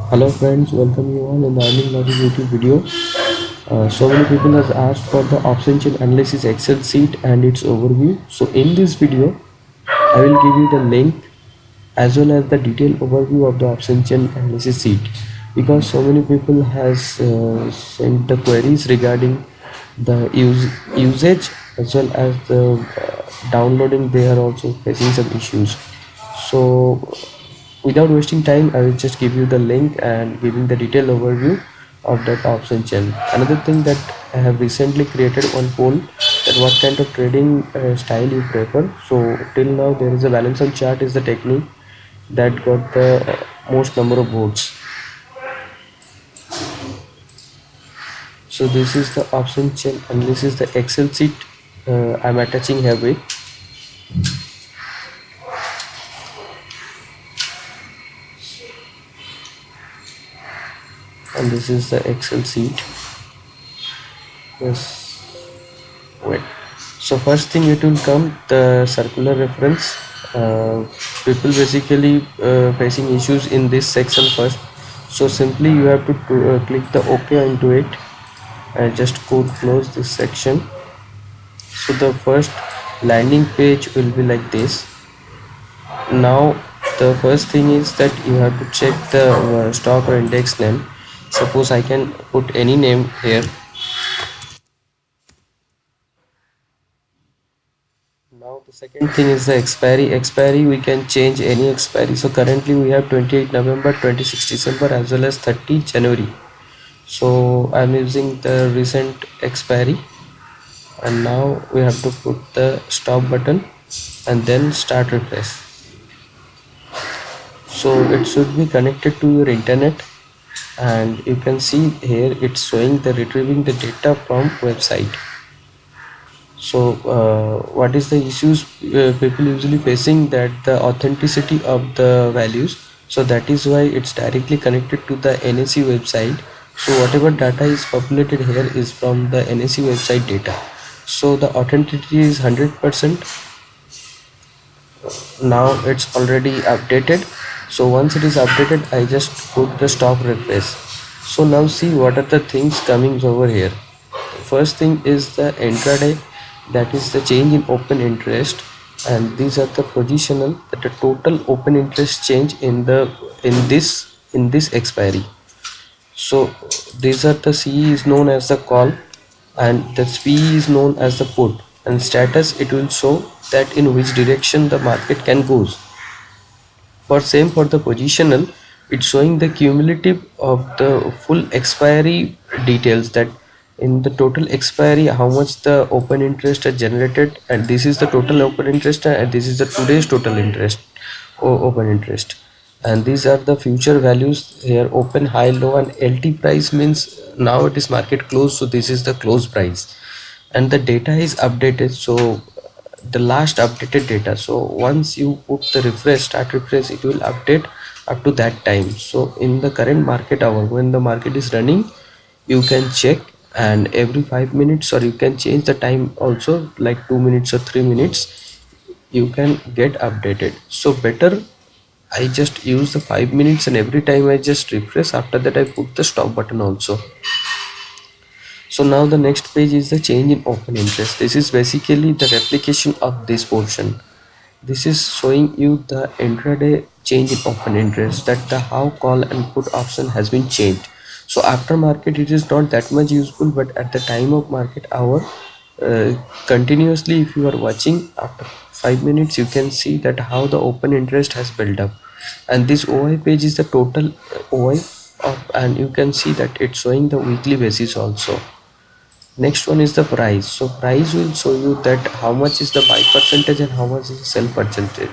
Hello friends, welcome you all in the EarningLogic YouTube video. So many people has asked for the option chain analysis Excel sheet and its overview. So in this video, I will give you the link as well as the detailed overview of the option chain analysis sheet, because so many people has sent the queries regarding the usage as well as the downloading. They are also facing some issues. So without wasting time, I will just give you the link and giving the detailed overview of that option chain. Another thing that I have recently created one poll, that what kind of trading style you prefer. So till now there is a balance on chart is the technique that got the most number of votes. So this is the option chain and this is the Excel sheet I'm attaching here with. And this is the Excel sheet. Yes, wait. So first thing it will come the circular reference. People basically facing issues in this section first. So simply you have to click the OK into it and just close this section. So the first landing page will be like this. Now the first thing is that you have to check the stock or index name. Suppose I can put any name here. Now the second thing is the expiry. We can change any expiry. So currently we have 28 November, 26 December as well as 30 January. So I'm using the recent expiry, and now we have to put the stop button and then start refresh. So it should be connected to your internet, and you can see here it's showing the retrieving the data from website. So what is the issues people usually facing, that the authenticity of the values. So that is why it's directly connected to the NSE website. So whatever data is populated here is from the NSE website data. So the authenticity is 100%. Now it's already updated. So once it is updated, I just put the stop refresh. So now see what are the things coming over here. First thing is the intraday, that is the change in open interest, and these are the positional, that the total open interest change in the in this expiry. So these are the CE is known as the call and the PE is known as the put, and status it will show that in which direction the market can goes. For same for the positional, it's showing the cumulative of the full expiry details, that in the total expiry how much the open interest are generated, and this is the total open interest and this is the today's total interest or open interest. And these are the future values here, open, high, low, and LT price means now it is market close, so this is the close price. And the data is updated, so the last updated data. So once you put the refresh, start refresh, it will update up to that time. So in the current market hour, when the market is running, you can check, and every 5 minutes, or you can change the time also, like 2 minutes or 3 minutes, you can get updated. So better I just use the 5 minutes, and every time I just refresh, after that I put the stop button also. So now the next page is the change in open interest. This is basically the replication of this portion. This is showing you the intraday change in open interest, that the how call and put option has been changed. So after market it is not that much useful, but at the time of market hour, continuously if you are watching, after 5 minutes you can see that how the open interest has built up. And this OI page is the total OI of, and you can see that it's showing the weekly basis also. Next one is the price. So price will show you that how much is the buy percentage and how much is the sell percentage,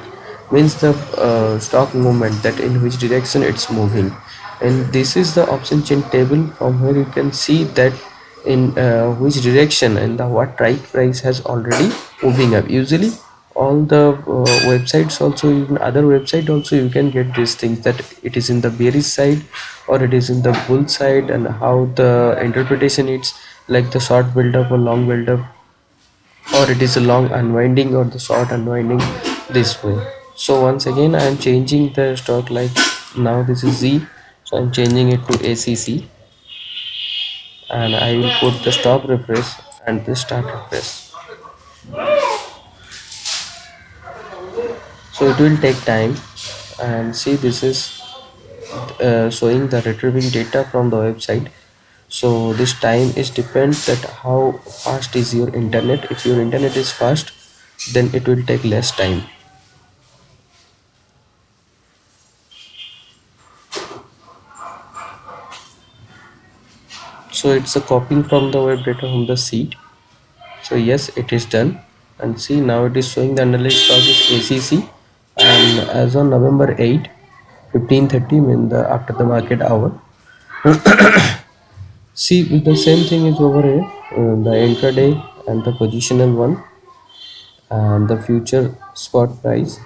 means the stock movement, that in which direction it's moving. And this is the option chain table, from where you can see that in which direction and the what right price has already moving up. Usually all the websites also, even other website also, you can get these things, that it is in the bearish side or it is in the bull side, and how the interpretation is, like the short build up or long build up, or it is a long unwinding or the short unwinding, this way. So once again I am changing the stock, like now this is Z. So I'm changing it to ACC, and I will put the stop refresh and the start refresh. So it will take time, and see, this is showing the retrieving data from the website. So this time is depends that how fast is your internet. If your internet is fast, then it will take less time. So it's a copying from the web data from the seed. So yes, it is done, and see, now it is showing the underlying stock is ACC, and as on November 8, 15:30, mean the after the market hour. See, with the same thing is over here, the intraday and the positional one and the future spot price.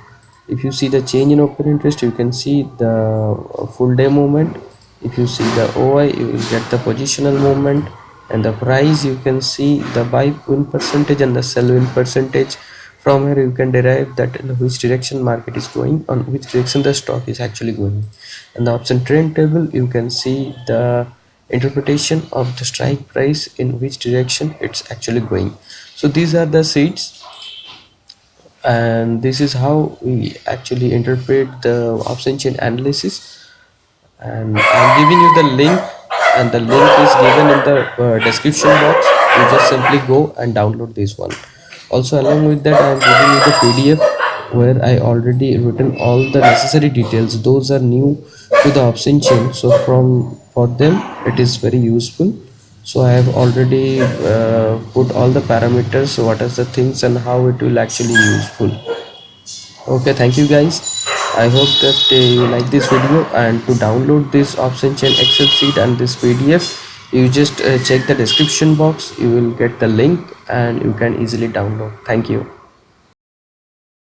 If you see the change in open interest, you can see the full day movement. If you see the OI, you will get the positional movement, and the price you can see the buy win percentage and the sell win percentage. From here you can derive that in which direction market is going, on which direction the stock is actually going. And the option trend table, you can see the interpretation of the strike price, in which direction it's actually going. So these are the seeds, and this is how we actually interpret the option chain analysis. And I'm giving you the link, and the link is given in the description box. You just simply go and download this one. Also, along with that, I am giving you the PDF where I already written all the necessary details. Those are new to the option chain, so from for them it is very useful. So I have already put all the parameters, what are the things and how it will actually useful. Okay, thank you guys. I hope that you like this video, and to download this option chain Excel sheet and this PDF, you just check the description box. You will get the link and you can easily download. Thank you.